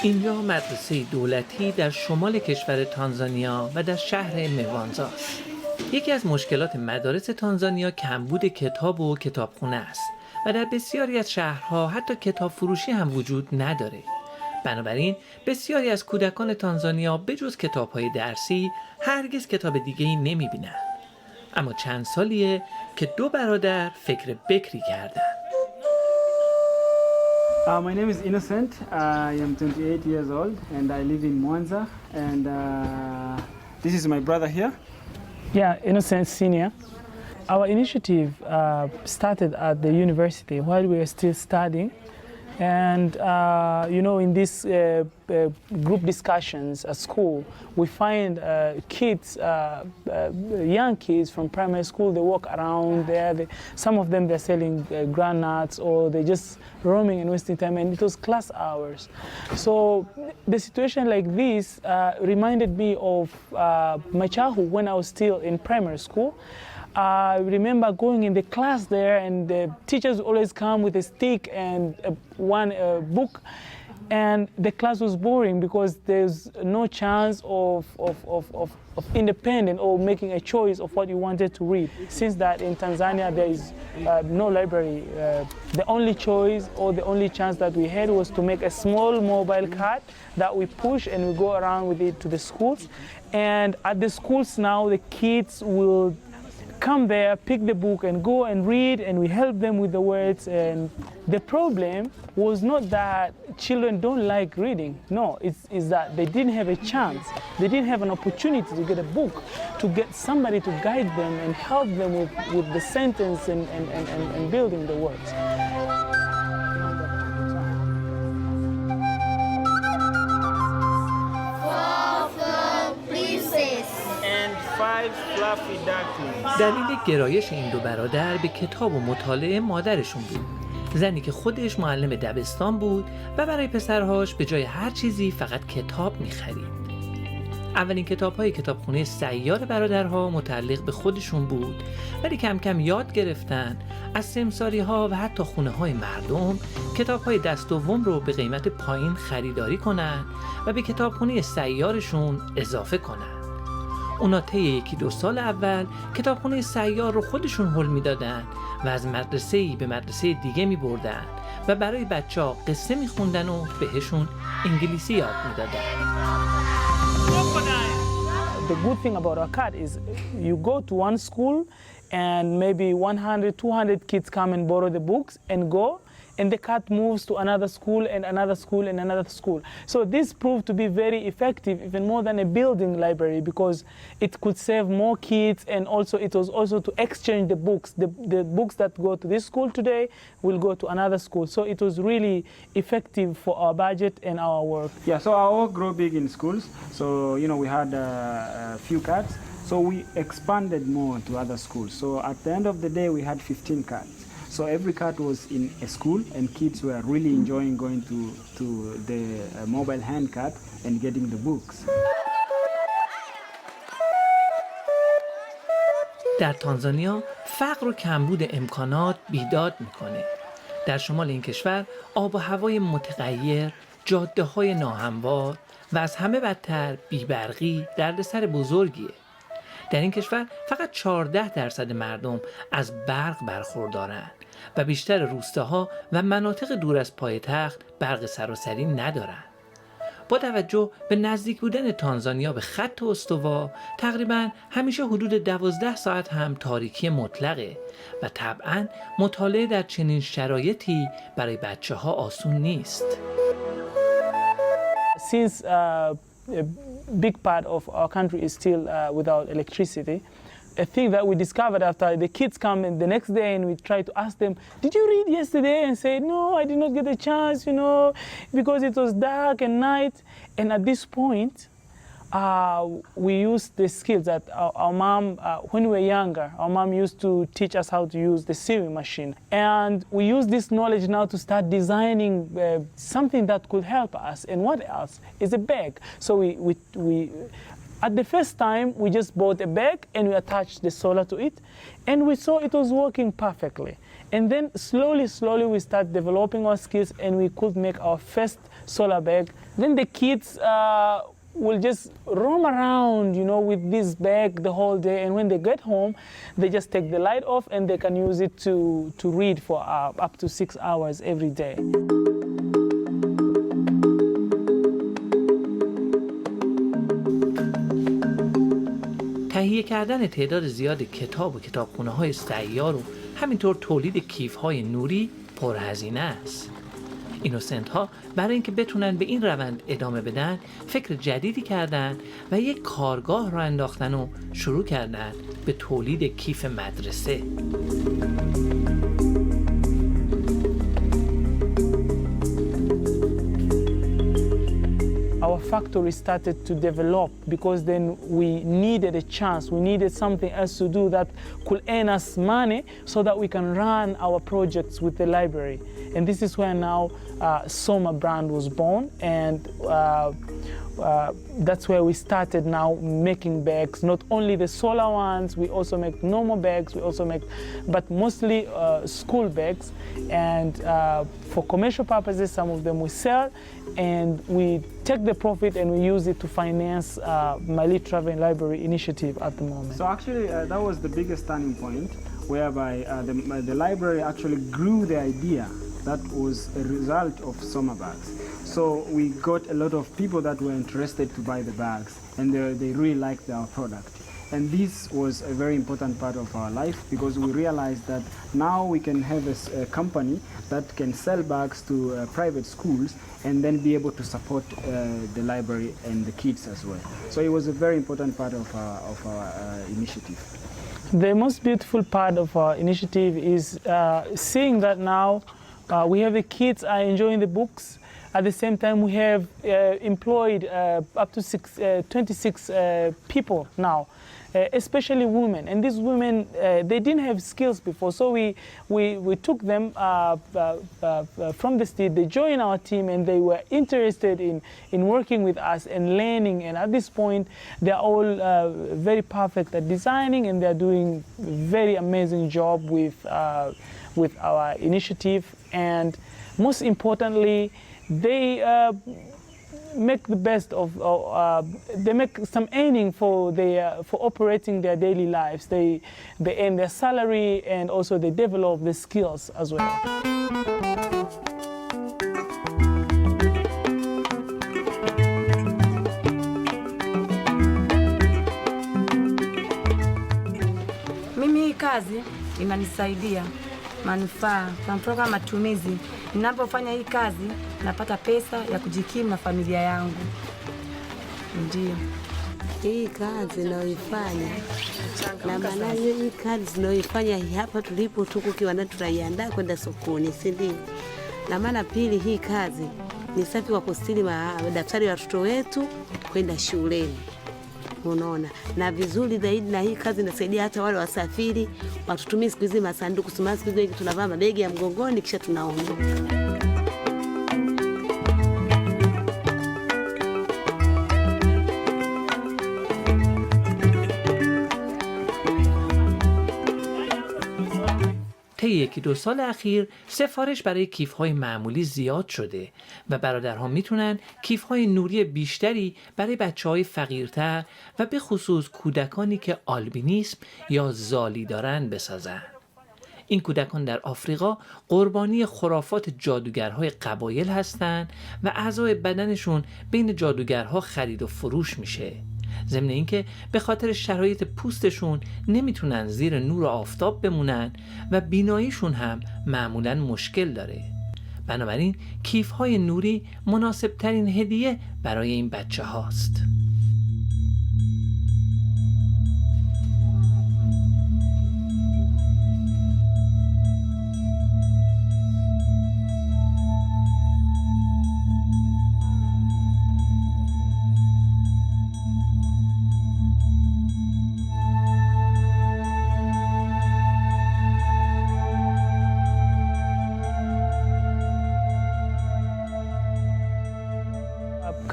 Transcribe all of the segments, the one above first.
اینجا مدرسه دولتی در شمال کشور تانزانیا و در شهر موانزا است. یکی از مشکلات مدارس تانزانیا کمبود کتاب و کتابخانه است و در بسیاری از شهرها حتی کتاب فروشی هم وجود نداره. بنابراین بسیاری از کودکان تانزانیا بجز کتاب‌های درسی هرگز کتاب دیگه‌ای نمی‌بینن. اما چند سالیه که دو برادر فکر بکری کردن. My name is Innocent. I am 28 years old and I live in Mowanza. And this is my brother here. Yeah, Innocent Senior. Our initiative started at the university while we were still studying. And, in these group discussions at school, we find kids, young kids from primary school, they walk around there. Some of them, they're selling granuts or they're just roaming and wasting time, and it was class hours. So the situation like this reminded me of my childhood when I was still in primary school. I remember going in the class there, and the teachers always come with a stick and one book, and the class was boring because there's no chance of independent or making a choice of what you wanted to read. Since that in Tanzania there is no library, the only choice or the only chance that we had was to make a small mobile cart that we push and we go around with it to the schools. And at the schools now the kids will come there, pick the book and go and read, and we help them with the words. And the problem was not that children don't like reading. No, it's that they didn't have a chance. They didn't have an opportunity to get a book, to get somebody to guide them and help them with the sentence and building the words. دلیل گرایش این دو برادر به کتاب و مطالعه مادرشون بود. زنی که خودش معلم دبستان بود و برای پسرهاش به جای هر چیزی فقط کتاب می‌خرید. اولین کتاب‌های کتابخانه سیار برادرها متعلق به خودشون بود، ولی کم کم یاد گرفتن از سمساری‌ها و حتی خونه‌های مردم کتاب‌های دست دوم رو به قیمت پایین خریداری کنن و به کتابخانه سیارشون اضافه کنن. اونا طی یکی دو سال اول کتابخانه سیار رو خودشون هل میدادن و از مدرسه‌ای به مدرسه دیگه میبردن و برای بچه‌ها قصه میخوندن و بهشون انگلیسی یاد میدادن. The good thing about our card is you go to one school and maybe 100, 200 kids come and borrow the books and go. And the cart moves to another school and another school and another school. So this proved to be very effective, even more than a building library, because it could save more kids, and also it was also to exchange the books. The books that go to this school today will go to another school. So it was really effective for our budget and our work. Yeah, so our work grew big in schools. So, we had a few carts. So we expanded more to other schools. So at the end of the day, we had 15 carts. So every cart was in a school, and kids were really enjoying going to the mobile hand cart and getting the books. در تانزانیا فقر و کمبود امکانات بیداد میکنه. در شمال این کشور آب و هوای متغیر، جاده‌های ناهموار و از همه بدتر بیبرقی دردسر بزرگیه. در این کشور فقط 14% مردم از برق برخوردارند و بیشتر روستاها و مناطق دور از پایتخت برق سراسری ندارند. با توجه به نزدیک بودن تانزانیا به خط استوا، تقریباً همیشه حدود 12 ساعت هم تاریکی مطلقه و طبعاً مطالعه در چنین شرایطی برای بچه‌ها آسون نیست. Since a big part of our country is still without electricity, a thing that we discovered after the kids come in the next day and we try to ask them, did you read yesterday? And say, no, I did not get a chance, because it was dark and night. And at this point, we used the skills that our mom, when we were younger, our mom used to teach us how to use the sewing machine. And we use this knowledge now to start designing something that could help us. And what else? Is a bag. So we at the first time, we just bought a bag and we attached the solar to it. And we saw it was working perfectly. And then slowly we start developing our skills, and we could make our first solar bag. Then the kids will just roam around, you know, with this bag the whole day. And when they get home, they just take the light off and they can use it to read for up to 6 hours every day. تهیه کردن تعداد زیاد کتاب و کتابخانه‌های سیار و همینطور تولید کیف‌های نوری پرهزینه است. اینوسنت ها برای اینکه بتونن به این روند ادامه بدن فکر جدیدی کردن و یک کارگاه را انداختن و شروع کردن به تولید کیف مدرسه. Our factory started to develop because then we needed a chance, we needed something else to do that could earn us money so that we can run our projects with the library. And this is where now Soma brand was born, and that's where we started now making bags, not only the solar ones, we also make normal bags, we also make, but mostly school bags. And for commercial purposes, some of them we sell, and we take the profit and we use it to finance Mali Travel Library initiative at the moment. So actually that was the biggest turning point, whereby the library actually grew the idea that was a result of Soma bags. So we got a lot of people that were interested to buy the bags, and they really liked our product. And this was a very important part of our life, because we realized that now we can have a company that can sell bags to private schools and then be able to support the library and the kids as well. So it was a very important part of our initiative. The most beautiful part of our initiative is seeing that now we have the kids are enjoying the books. At the same time, we have employed up to 26 people now, especially women. And these women, they didn't have skills before, so we took them from the street. They joined our team, and they were interested in working with us and learning. And at this point, they're all very perfect at designing, and they're doing a very amazing job with our initiative. And most importantly, they make the best of. They make some earning for operating their daily lives. They earn their salary, and also they develop the skills as well. Mimi hii kazi inanisaidia manufaa, kwa mfano kama matumizi. Ninapofanya hii kazi napata pesa ya kujikimu na familia yangu. Ndio. Hii kazi naoifanya na maana hii kazi naoifanya hapa tulipo tuko kiwanda tunaiandaa kwenda sokoni, si ndio? Na maana pili, hii kazi ni safi wa kustiri madaftari ya watoto wetu kwenda shuleni. Unaona, na vizuri zaidi, na hii kazi inasaidia hata wale wasafiri watutumie siku hizi masanduku, siku hizi tunavaa mabegi ya mgongoni kisha tunaondoka. طی 1-2 سال اخیر سفارش برای کیف‌های معمولی زیاد شده و برادرها میتونن کیف‌های نوری بیشتری برای بچه‌های فقیرتر و به خصوص کودکانی که آلبینیسم یا زالی دارن بسازن. این کودکان در آفریقا قربانی خرافات جادوگرهای قبایل هستند و اعضای بدنشون بین جادوگرها خرید و فروش میشه. ضمن اینکه به خاطر شرایط پوستشون نمیتونن زیر نور آفتاب بمونن و بیناییشون هم معمولاً مشکل داره. بنابراین کیف‌های نوری مناسب ترین هدیه برای این بچه هاست.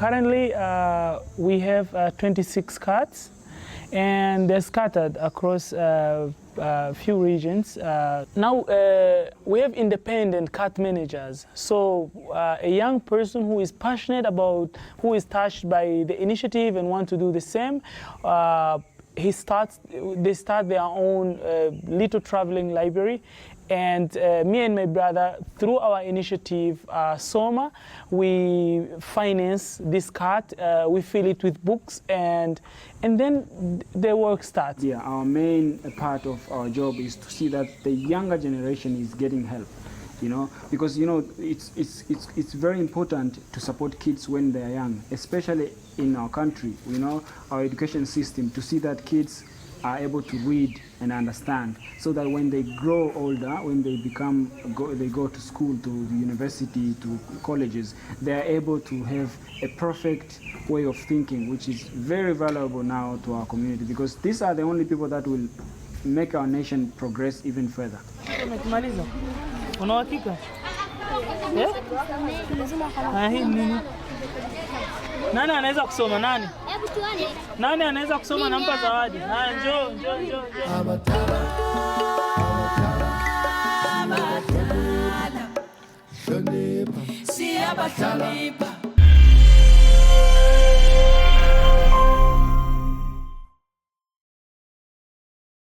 Currently, we have 26 carts, and they're scattered across few regions. Now we have independent cat managers. So a young person who is passionate about, who is touched by the initiative and want to do the same, they start their own little traveling library. And me and my brother, through our initiative, Soma, we finance this cat. We fill it with books, and then the work starts. Yeah, our main part of our job is to see that the younger generation is getting help. Because it's very important to support kids when they are young, especially in our country. Our education system, to see that kids are able to read and understand, so that when they grow older, when they go to school, to the university, to colleges, they are able to have a perfect way of thinking, which is very valuable now to our community, because these are the only people that will make our nation progress even further. Una uhakika? Hii nini? Nani anaweza kusoma nani? Hebu tuone. Nani anaweza kusoma nampa zawadi? Njoo. Abatala. Si abatalipa.